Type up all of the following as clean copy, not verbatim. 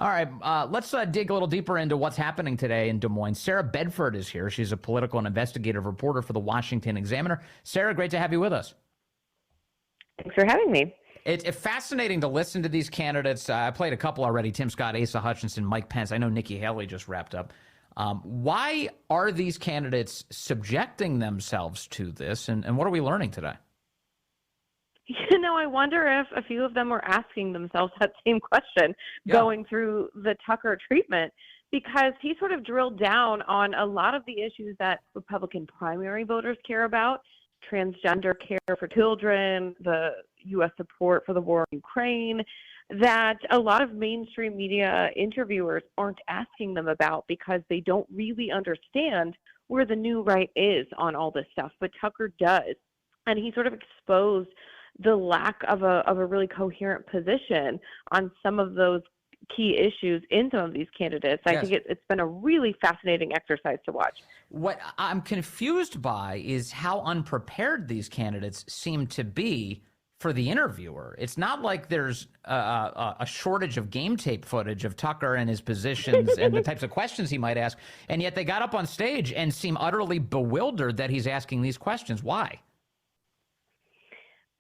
All right, let's dig a little deeper into what's happening today in Des Moines. Sarah Bedford is here. She's a political and investigative reporter for the Washington Examiner. Sarah, great to have you with us. Thanks for having me. It's fascinating to listen to these candidates. I played a couple already: Tim Scott, Asa Hutchinson, Mike Pence. I know Nikki Haley just wrapped up. Why are these candidates subjecting themselves to this, and what are we learning today? I wonder if a few of them were asking themselves that same question going through the Tucker treatment, because he sort of drilled down on a lot of the issues that Republican primary voters care about: transgender care for children, the U.S. support for the war in Ukraine, that a lot of mainstream media interviewers aren't asking them about because they don't really understand where the new right is on all this stuff. But Tucker does. And he sort of exposed the lack of a really coherent position on some of those key issues in some of these candidates. I think it's been a really fascinating exercise to watch. What I'm confused by is how unprepared these candidates seem to be for the interviewer. It's not like there's a shortage of game tape footage of Tucker and his positions and the types of questions he might ask, and yet they got up on stage and seem utterly bewildered that he's asking these questions. Why?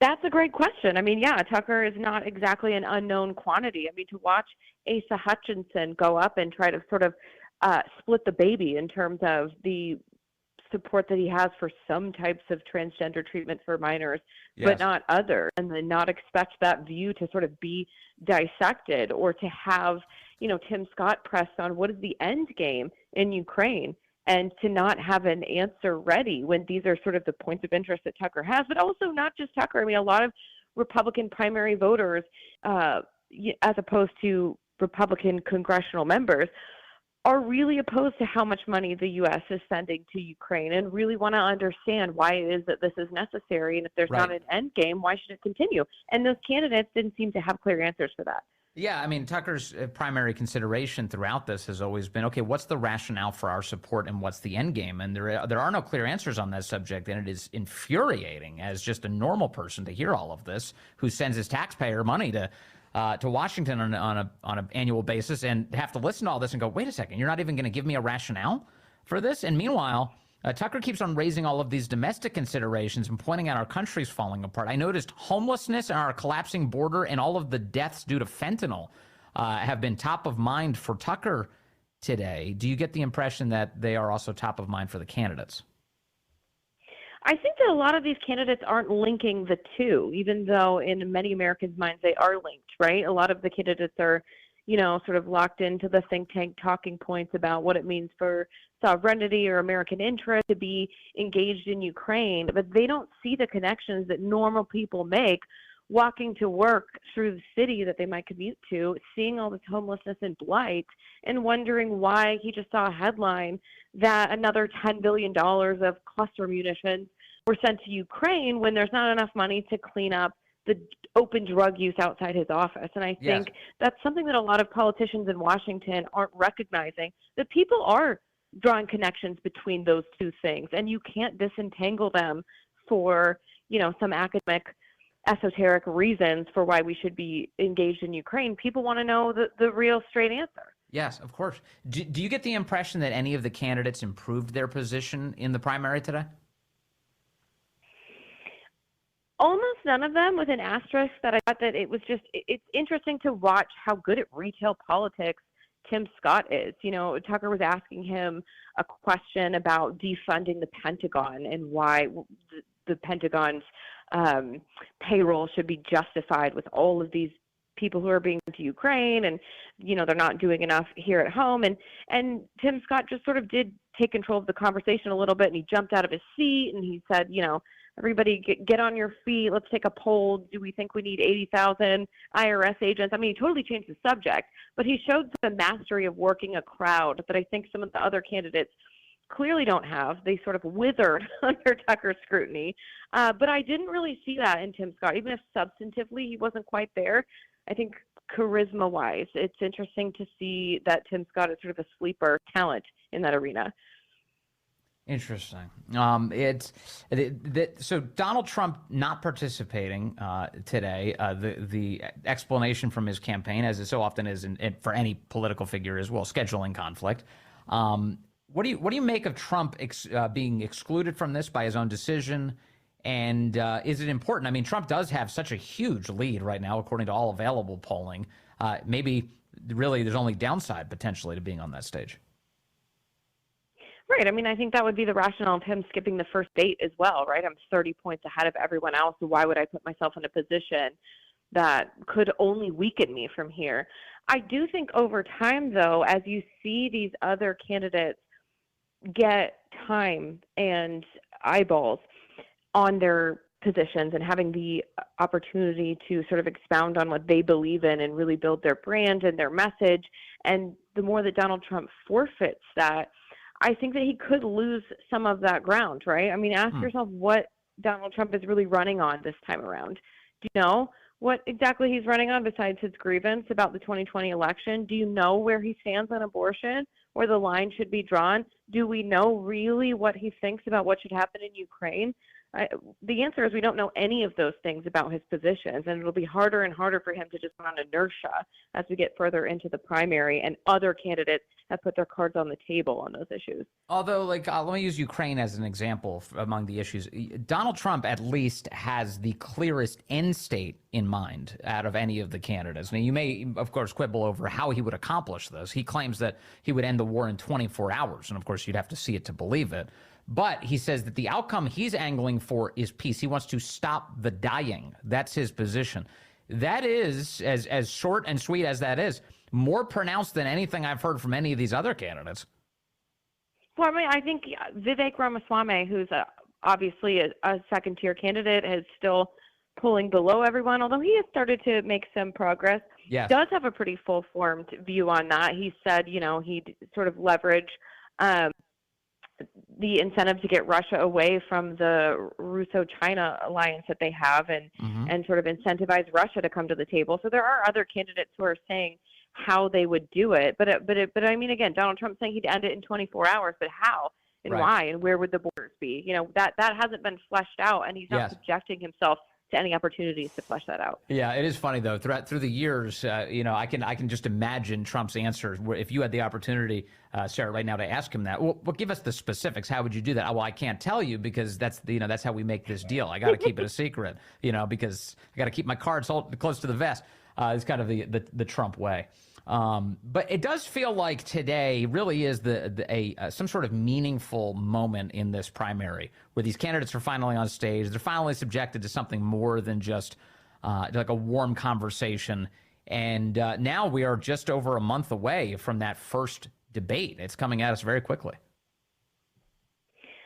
That's a great question. I mean, Tucker is not exactly an unknown quantity. I mean, to watch Asa Hutchinson go up and try to sort of split the baby in terms of the support that he has for some types of transgender treatment for minors, but not others, and then not expect that view to sort of be dissected, or to have, Tim Scott pressed on what is the end game in Ukraine, and to not have an answer ready when these are sort of the points of interest that Tucker has, but also not just Tucker. I mean, a lot of Republican primary voters, as opposed to Republican congressional members, are really opposed to how much money the U.S. is sending to Ukraine, and really want to understand why it is that this is necessary. And if there's not an end game, why should it continue? And those candidates didn't seem to have clear answers for that. Yeah, I mean, Tucker's primary consideration throughout this has always been, okay, what's the rationale for our support and what's the end game? And there are no clear answers on that subject, and it is infuriating as just a normal person to hear all of this, who sends his taxpayer money to Washington on an annual basis, and have to listen to all this and go, wait a second, you're not even going to give me a rationale for this? And meanwhile, Tucker keeps on raising all of these domestic considerations and pointing out our country's falling apart. I noticed homelessness and our collapsing border and all of the deaths due to fentanyl have been top of mind for Tucker today. Do you get the impression that they are also top of mind for the candidates? I think that a lot of these candidates aren't linking the two, even though in many Americans' minds they are linked, right? A lot of the candidates are, sort of locked into the think tank talking points about what it means for sovereignty or American interest to be engaged in Ukraine, but they don't see the connections that normal people make walking to work through the city that they might commute to, seeing all this homelessness and blight, and wondering why he just saw a headline that another $10 billion of cluster munitions were sent to Ukraine when there's not enough money to clean up the open drug use outside his office. And I think that's something that a lot of politicians in Washington aren't recognizing, that people are drawing connections between those two things, and you can't disentangle them for, some academic esoteric reasons for why we should be engaged in Ukraine. People want to know the real straight answer. Yes, of course. Do you get the impression that any of the candidates improved their position in the primary today? Almost none of them, with an asterisk that I thought that it's interesting to watch how good at retail politics Tim Scott is. Tucker was asking him a question about defunding the Pentagon and why the Pentagon's payroll should be justified with all of these people who are being sent to Ukraine, and they're not doing enough here at home. And Tim Scott just sort of did take control of the conversation a little bit, and he jumped out of his seat and he said, everybody get on your feet. Let's take a poll. Do we think we need 80,000 IRS agents? I mean, he totally changed the subject, but he showed the mastery of working a crowd that I think some of the other candidates clearly don't have. They sort of withered under Tucker's scrutiny. But I didn't really see that in Tim Scott, even if substantively he wasn't quite there. I think charisma-wise, it's interesting to see that Tim Scott is sort of a sleeper talent in that arena. Interesting. So Donald Trump not participating today. The explanation from his campaign, as it so often is for any political figure, is well scheduling conflict. What do you make of Trump being excluded from this by his own decision? And is it important? I mean, Trump does have such a huge lead right now, according to all available polling. Maybe really there's only downside potentially to being on that stage. Right. I mean, I think that would be the rationale of him skipping the first date as well, right? I'm 30 points ahead of everyone else. So why would I put myself in a position that could only weaken me from here? I do think over time, though, as you see these other candidates get time and eyeballs on their positions and having the opportunity to sort of expound on what they believe in and really build their brand and their message, and the more that Donald Trump forfeits that, I think that he could lose some of that ground, right? I mean, ask yourself what Donald Trump is really running on this time around. Do you know what exactly he's running on besides his grievance about the 2020 election? Do you know where he stands on abortion, where the line should be drawn? Do we know really what he thinks about what should happen in Ukraine? The answer is we don't know any of those things about his positions, and it'll be harder and harder for him to just run inertia as we get further into the primary and other candidates have put their cards on the table on those issues. Although, let me use Ukraine as an example among the issues. Donald Trump at least has the clearest end state in mind out of any of the candidates. Now, you may, of course, quibble over how he would accomplish this. He claims that he would end the war in 24 hours, and of course, you'd have to see it to believe it. But he says that the outcome he's angling for is peace. He wants to stop the dying. That's his position. That is, as short and sweet as that is, more pronounced than anything I've heard from any of these other candidates. Well, I mean, I think Vivek Ramaswamy, who's obviously a second-tier candidate, is still pulling below everyone, although he has started to make some progress. Yes. Does have a pretty full-formed view on that. He said, he'd sort of leverage the incentive to get Russia away from the Russo-China alliance that they have and sort of incentivize Russia to come to the table. So there are other candidates who are saying how they would do it. But I mean, again, Donald Trump saying he'd end it in 24 hours, but how and why and where would the borders be? That hasn't been fleshed out, and he's not subjecting himself to any opportunities to flesh that out. Yeah, it is funny though. Through the years, I can just imagine Trump's answers. If you had the opportunity, Sarah, right now to ask him that, well, give us the specifics. How would you do that? Well, I can't tell you because that's how we make this deal. I got to keep it a secret, because I got to keep my cards close to the vest. It's kind of the Trump way. But it does feel like today really is some sort of meaningful moment in this primary where these candidates are finally on stage. They're finally subjected to something more than just like a warm conversation. And now we are just over a month away from that first debate. It's coming at us very quickly.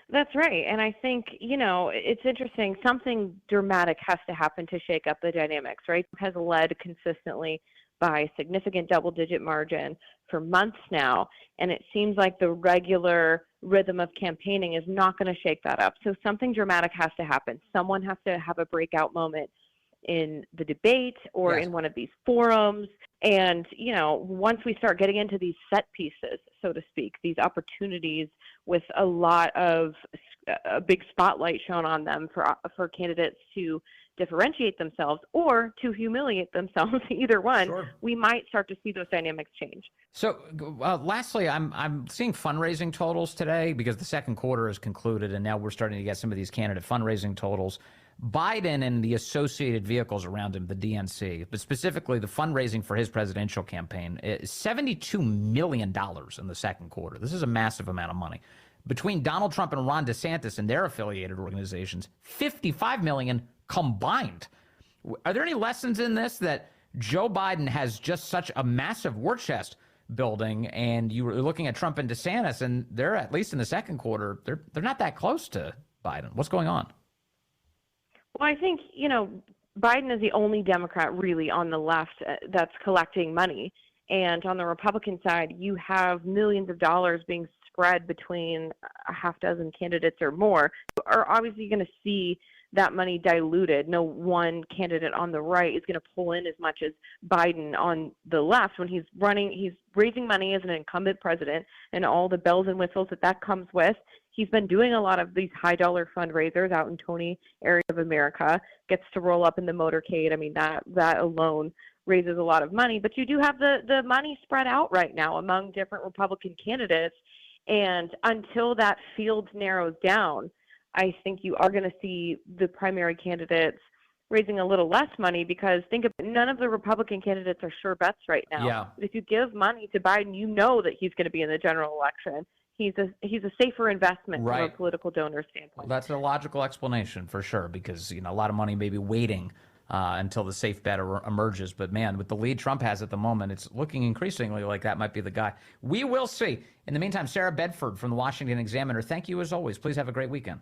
That's right. And I think, it's interesting. Something dramatic has to happen to shake up the dynamics, right? Has led consistently by significant double-digit margin for months now, and it seems like the regular rhythm of campaigning is not going to shake that up. So something dramatic has to happen. Someone has to have a breakout moment in the debate or in one of these forums. And, once we start getting into these set pieces, so to speak, these opportunities with a lot of a big spotlight shown on them for candidates to differentiate themselves or to humiliate themselves, either one, we might start to see those dynamics change. So lastly, I'm seeing fundraising totals today because the second quarter is concluded and now we're starting to get some of these candidate fundraising totals. Biden and the associated vehicles around him, the DNC, but specifically the fundraising for his presidential campaign, is $72 million in the second quarter. This is a massive amount of money. Between Donald Trump and Ron DeSantis and their affiliated organizations, $55 million combined. Are there any lessons in this that Joe Biden has just such a massive war chest building, and you were looking at Trump and DeSantis, and they're, at least in the second quarter, they're not that close to Biden? What's going on? Well, I think, Biden is the only Democrat really on the left that's collecting money. And on the Republican side, you have millions of dollars being spread between a half dozen candidates or more who are obviously going to see that money diluted. No one candidate on the right is going to pull in as much as Biden on the left when he's raising money as an incumbent president and all the bells and whistles that comes with. He's been doing a lot of these high dollar fundraisers out in Tony area of America, gets to roll up in the motorcade. I mean, that alone raises a lot of money, but you do have the money spread out right now among different Republican candidates. And until that field narrows down, I think you are going to see the primary candidates raising a little less money, because think of none of the Republican candidates are sure bets right now. Yeah. If you give money to Biden, you know that he's going to be in the general election. He's a safer investment Right. from a political donor standpoint. Well, that's a logical explanation for sure, because a lot of money may be waiting until the safe bet emerges. But man, with the lead Trump has at the moment, it's looking increasingly like that might be the guy. We will see. In the meantime, Sarah Bedford from the Washington Examiner, thank you as always. Please have a great weekend.